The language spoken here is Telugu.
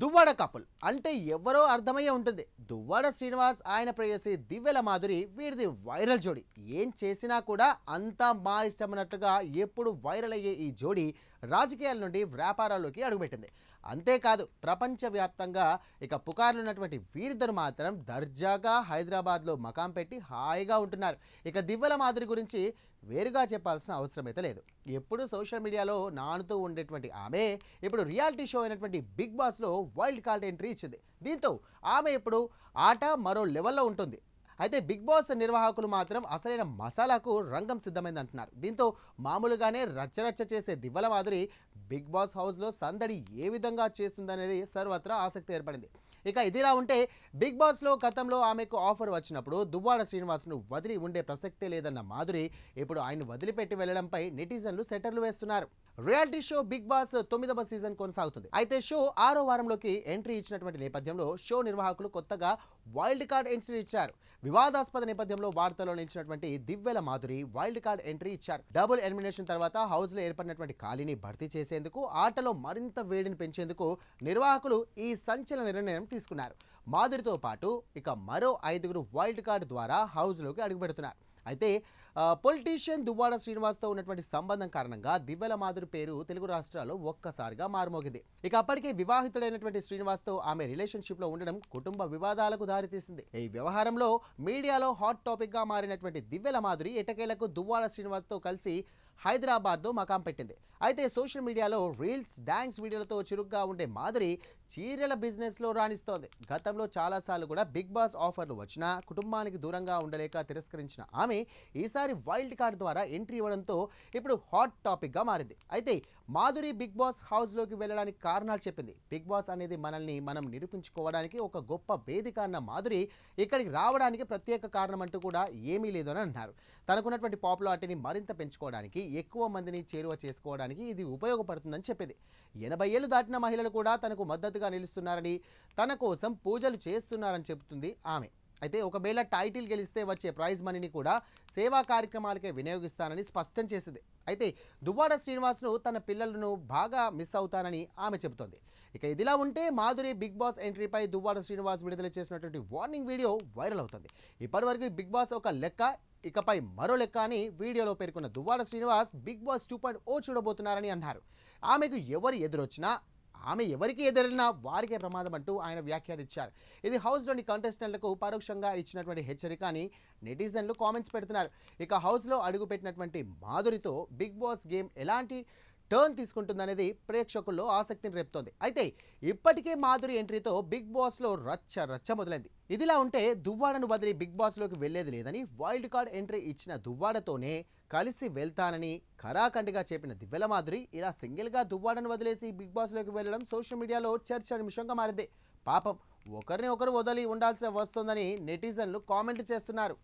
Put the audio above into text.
దువ్వాడ కపుల్ అంటే ఎవరో అర్థమయ్యే ఉంటుంది. దువ్వాడ శ్రీనివాస్ ఆయన ప్రేయసి దివ్యల మాధురి వీరిది వైరల్ జోడి. ఏం చేసినా కూడా అంతా మా ఇష్టమన్నట్టుగా ఎప్పుడు వైరల్ అయ్యే ఈ జోడి రాజకీయాల నుండి వ్యాపారాల్లోకి అడుగుపెట్టింది. అంతేకాదు ప్రపంచవ్యాప్తంగా ఇక పుకార్లున్నటువంటి వీరిద్దరు మాత్రం దర్జాగా హైదరాబాద్లో మకాం పెట్టి హాయిగా ఉంటున్నారు. ఇక దివ్యల మాధురి గురించి వేరుగా చెప్పాల్సిన అవసరం అయితే లేదు. ఎప్పుడు సోషల్ మీడియాలో నానుతూ ఉండేటువంటి ఆమె ఇప్పుడు రియాలిటీ షో అయినటువంటి బిగ్ బాస్లో వైల్డ్ కార్డ్ ఎంట్రీ ఇచ్చింది. దీంతో ఆమె ఇప్పుడు ఆట మరో లెవెల్లో ఉంటుంది. అయితే బిగ్ బాస్ నిర్వాహకులు మాత్రం అసలైన మసాలాకు రంగం సిద్ధమైంది అంటున్నారు. దీంతో మామూలుగానే రచ్చరచ్చ చేసే దివ్యల మాధురి బిగ్ బాస్ హౌస్లో సందడి ఏ విధంగా చేస్తుందనేది సర్వత్రా ఆసక్తి ఏర్పడింది. ఇక ఇదిలా ఉంటే బిగ్ బాస్లో గతంలో ఆమెకు ఆఫర్ వచ్చినప్పుడు దువ్వాడ శ్రీనివాస్ను వదిలి ఉండే ప్రసక్తే లేదన్న మాధురి ఇప్పుడు ఆయన వదిలిపెట్టి వెళ్లడంపై నెటిజన్లు సెటర్లు వేస్తున్నారు. రియాలిటీ షో బిగ్ బాస్ 9వ సీజన్ కొనసాగుతుంది. అయితే షో 6వ వారంలోకి ఎంట్రీ ఇచ్చినటువంటి నేపథ్యంలో షో నిర్వాహకులు కొత్తగా వైల్డ్ కార్డ్ ఎంట్రీ ఇచ్చారు. వివాదాస్పద నేపథ్యంలో వార్తల్లో నిలిచినటువంటి దివ్యల మాధురి వైల్డ్ కార్డ్ ఎంట్రీ ఇచ్చారు. డబుల్ ఎలిమినేషన్ తర్వాత హౌస్ లో ఏర్పడినటువంటి ఖాళీని భర్తీ చేసేందుకు, ఆటలో మరింత వేడిని పెంచేందుకు నిర్వాహకులు ఈ సంచలన నిర్ణయం తీసుకున్నారు. మాధురితో పాటు ఇక మరో 5గురు వైల్డ్ కార్డ్ ద్వారా హౌస్ లోకి అడుగుపెడుతున్నారు. అయితే పొలిటీషియన్ దువ్వాడ శ్రీనివాస్తో ఉన్నటువంటి సంబంధం కారణంగా దివ్యల మాధురి పేరు తెలుగు రాష్ట్రాల్లో ఒక్కసారిగా మారుమోగింది. ఇక అప్పటికే వివాహితుడైనటువంటి శ్రీనివాస్తో ఆమె రిలేషన్షిప్లో ఉండడం కుటుంబ వివాదాలకు దారితీసింది. ఈ వ్యవహారంలో మీడియాలో హాట్ టాపిక్గా మారినటువంటి దివ్యల మాధురి ఎటకేలకు దువ్వాడ శ్రీనివాస్తో కలిసి హైదరాబాద్లో మకాం పెట్టింది. అయితే సోషల్ మీడియాలో రీల్స్, డాన్స్ వీడియోలతో చురుగ్గా ఉండే మాధురి చీరల బిజినెస్లో రాణిస్తోంది. గతంలో చాలాసార్లు కూడా బిగ్ బాస్ ఆఫర్లు వచ్చినా కుటుంబానికి దూరంగా ఉండలేక తిరస్కరించిన ఆమె ఈసారి వైల్డ్ కార్డ్ ద్వారా ఎంట్రీ ఇవ్వడంతో ఇప్పుడు హాట్ టాపిక్గా మారింది. అయితే మాధురి బిగ్ బాస్ హౌస్లోకి వెళ్ళడానికి కారణాలు చెప్పింది. బిగ్ బాస్ అనేది మనల్ని మనం నిరూపించుకోవడానికి ఒక గొప్ప వేదిక అన్న మాధురి ఇక్కడికి రావడానికి ప్రత్యేక కారణం అంటూ కూడా ఏమీ లేదు అని అంటున్నారు. తనకున్నటువంటి పాపులారిటీని మరింత పెంచుకోవడానికి, ఎక్కువ మందిని చేరువ చేసుకోవడానికి ఇది ఉపయోగపడుతుందని చెప్పింది. 80 ఏళ్లు దాటిన మహిళలు కూడా తనకు మద్దతుగా నిలుస్తున్నారని, తన కోసం పూజలు చేస్తున్నారని చెబుతుంది ఆమె. అయితే ఒకవేళ టైటిల్ గెలిస్తే వచ్చే ప్రైజ్ మనీని కూడా సేవా కార్యక్రమాలకే వినియోగిస్తానని స్పష్టం చేసింది. అయితే దువ్వాడ శ్రీనివాస్ను, తన పిల్లలను బాగా మిస్ అవుతానని ఆమె చెబుతోంది. ఇక ఇదిలా ఉంటే మాధురి బిగ్ బాస్ ఎంట్రీపై దువ్వాడ శ్రీనివాస్ విడుదల చేసినటువంటి వార్నింగ్ వీడియో వైరల్ అవుతుంది. ఇప్పటివరకు బిగ్ బాస్ ఒక లెక్క, ఇకపై మరో లెక్క అని వీడియోలో పేర్కొన్న దువ్వాడ శ్రీనివాస్ బిగ్ బాస్ 2.0 చూడబోతున్నారని అన్నారు. ఆమెకు ఎవరు ఎదురొచ్చినా, ఆమె ఎవరికి ఎదురైనా వారికే ప్రమాదం అంటూ ఆయన వ్యాఖ్యానించారు. ఇది హౌస్లోని కంటెస్టెంట్లకు పరోక్షంగా ఇచ్చినటువంటి హెచ్చరిక అని నెటిజన్లు కామెంట్స్ పెడుతున్నారు. ఇక హౌస్లో అడుగుపెట్టినటువంటి మాధురితో బిగ్ బాస్ గేమ్ ఎలాంటి టర్న్ తీసుకుంటుందనేది ప్రేక్షకుల్లో ఆసక్తిని రేపుతోంది. అయితే ఇప్పటికే మాధురి ఎంట్రీతో బిగ్ బాస్లో రచ్చ మొదలైంది. ఇదిలా ఉంటే దువ్వాడను వదిలి బిగ్ బాస్లోకి వెళ్లేది లేదని, వైల్డ్ కార్డ్ ఎంట్రీ ఇచ్చిన దువ్వాడతోనే కలిసి వెళ్తానని ఖరాఖండిగా చెప్పిన దివ్యల మాధురి ఇలా సింగిల్గా దువ్వాడను వదిలేసి బిగ్ బాస్లోకి వెళ్ళడం సోషల్ మీడియాలో చర్చనీయాంశంగా మారింది. పాపం ఒకరిని ఒకరు వదిలి ఉండాల్సిన వస్తోందని నెటిజన్లు కామెంట్లు చేస్తున్నారు.